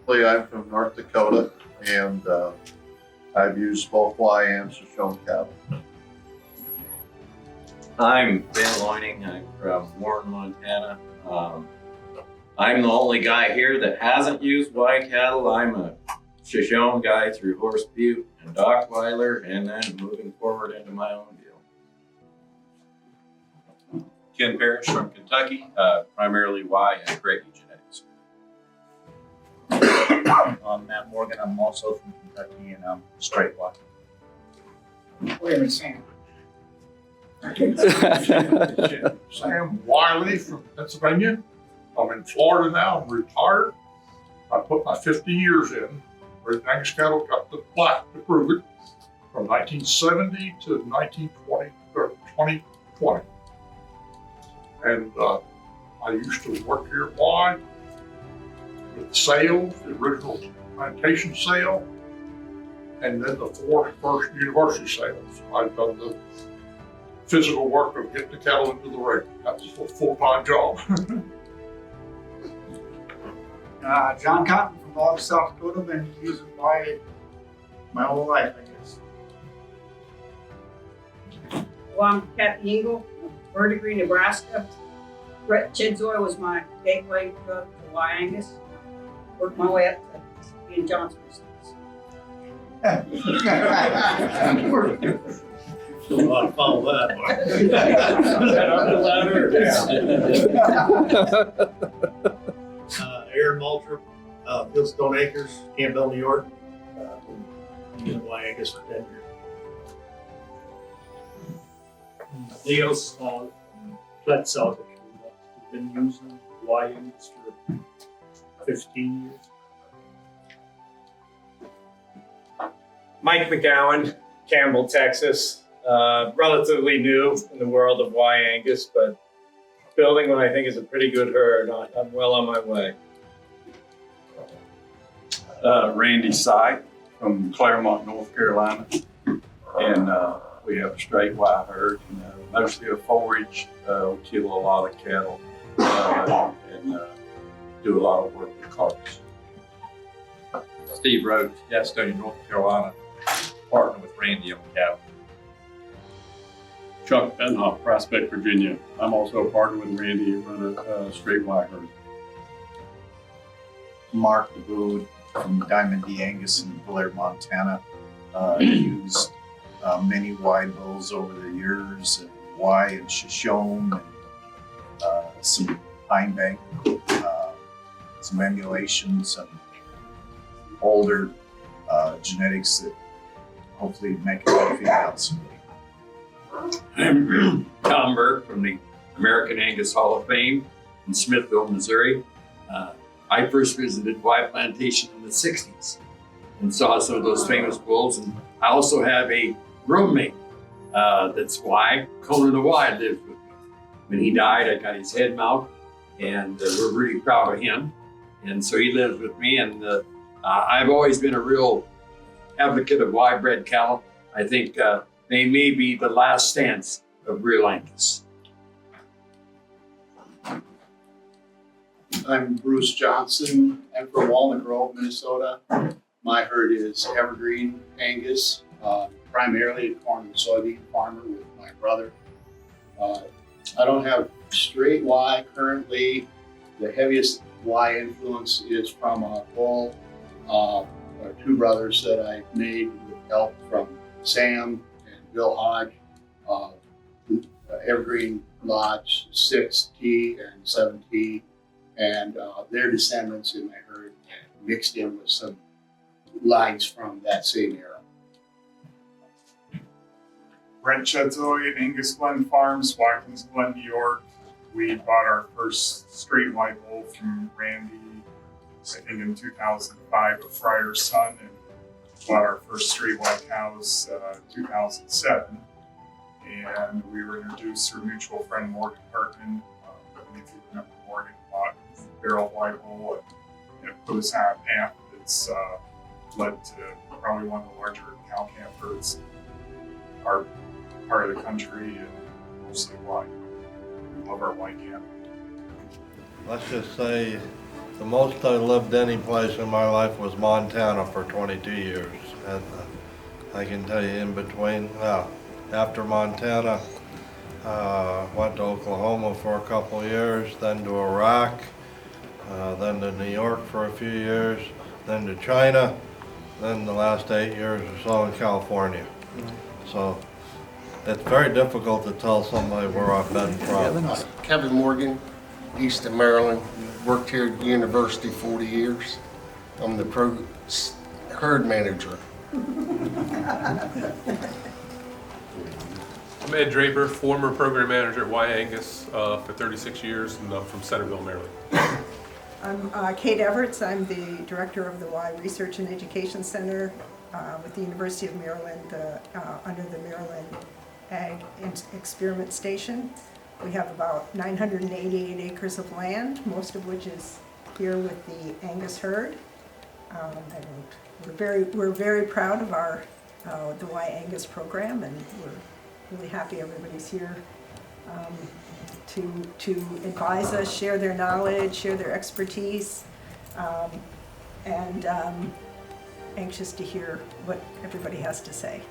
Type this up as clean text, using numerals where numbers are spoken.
Basically, I'm from North Dakota, and I've used both Wye and Shoshone cattle. I'm Ben Loining. I'm from Warren, Montana. I'm the only guy here that hasn't used Wye cattle. I'm a Shoshone guy through Horse Butte and Dockweiler, and then moving forward into my own deal. Ken Parrish from Kentucky, primarily Wye and Craigie genetics. I'm Matt Morgan. I'm also from Kentucky, and I'm straight Wye. Wait a minute, Sam. Sam Wiley from Pennsylvania. I'm in Florida now. I'm retired. I put my 50 years in. Whereas Angus cattle got the plaque to prove it from 1970 to 1920 or 2020. And I used to work here at Wye with sales, the original plantation sale, and then the 4 first university sales. I've done the physical work of getting the cattle into the ring. That was a full-time job. John Cotton from Log, South Dakota. Been using Wye my whole life, I guess. Well, I'm Kathy Engel, Verdigris, Nebraska. Brett Chidzoy was my gateway to Wye Angus. Worked my way up to being John's business. I'll follow that. Aaron Maltrup, Fieldstone Acres, Campbell, New York. Been using Wye Angus for 10 years. Leo Small from Flat, South Dakota. We've been using Wye Angus for 15 years. Mike McGowan, Campbell, Texas. Relatively new in the world of Wye Angus, but building what I think is a pretty good herd. I'm well on my way. Randy Sy from Claremont, North Carolina, and we have a straight Wye herd, and, mostly a forage. We kill a lot of cattle and do a lot of work with carcass. Steve Rhodes, Gastonia, North Carolina, partner with Randy on cattle. Chuck Benhoff, Prospect, Virginia. I'm also a partner with Randy and run a straight Wye herd. Mark DeBood from Diamond D. Angus in Blair, Montana. Used many Wye bulls over the years, and Wye and Shoshone, and some Pine Bank, some emulations, and older genetics that hopefully make a lot of females someday. I'm Tom Burke from the American Angus Hall of Fame in Smithville, Missouri. I first visited Wye Plantation in the 60s and saw some of those famous bulls. And I also have a roommate that's Wye. Conan the Wye lives with me. When he died, I got his head mount, and we're really proud of him. And so he lives with me, and I've always been a real advocate of Wye bred cattle. I think they may be the last stance of real Angus. I'm Bruce Johnson. I'm from Walnut Grove, Minnesota. My herd is Evergreen Angus, primarily a corn and soybean farmer with my brother. I don't have straight Wye currently. The heaviest Wye influence is from a bull, 2 brothers that I made with help from Sam and Bill Hodge. Evergreen lots 6T and 7T, and their descendants in my herd mixed in with some lines from that same era. Brent Chedzoy at Angus Glen Farms, Watkins Glen, New York. We bought our first straight Wye bull from Randy, I think in 2005, a Friar's son, and bought our first straight Wye cows 2007. And we were introduced through a mutual friend, Morgan Hartman. If you remember Morgan, bought barrel Wye bull, and it put us on a path that's led to probably one of the larger cow calf herds in our part of the country, and mostly Wye. We love our Wye cattle. Let's just say The most I lived any place in my life was Montana for 22 years. And I can tell you in between, after Montana, went to Oklahoma for a couple of years, then to Iraq, then to New York for a few years, then to China, then the last 8 years or so in California. So it's very difficult to tell somebody where I've been from. Kevin Morgan, east of Maryland, worked here at the university 40 years. I'm the herd manager. I'm Ed Draper, former program manager at Wye Angus for 36 years, and I'm from Centerville, Maryland. I'm Kate Everts. I'm the director of the Wye Research and Education Center with the University of Maryland under the Maryland Ag Experiment Station. We have about 988 acres of land, most of which is here with the Angus herd. We're very proud of our the Wye Angus program, and we're really happy everybody's here to advise us, share their knowledge, share their expertise, and anxious to hear what everybody has to say.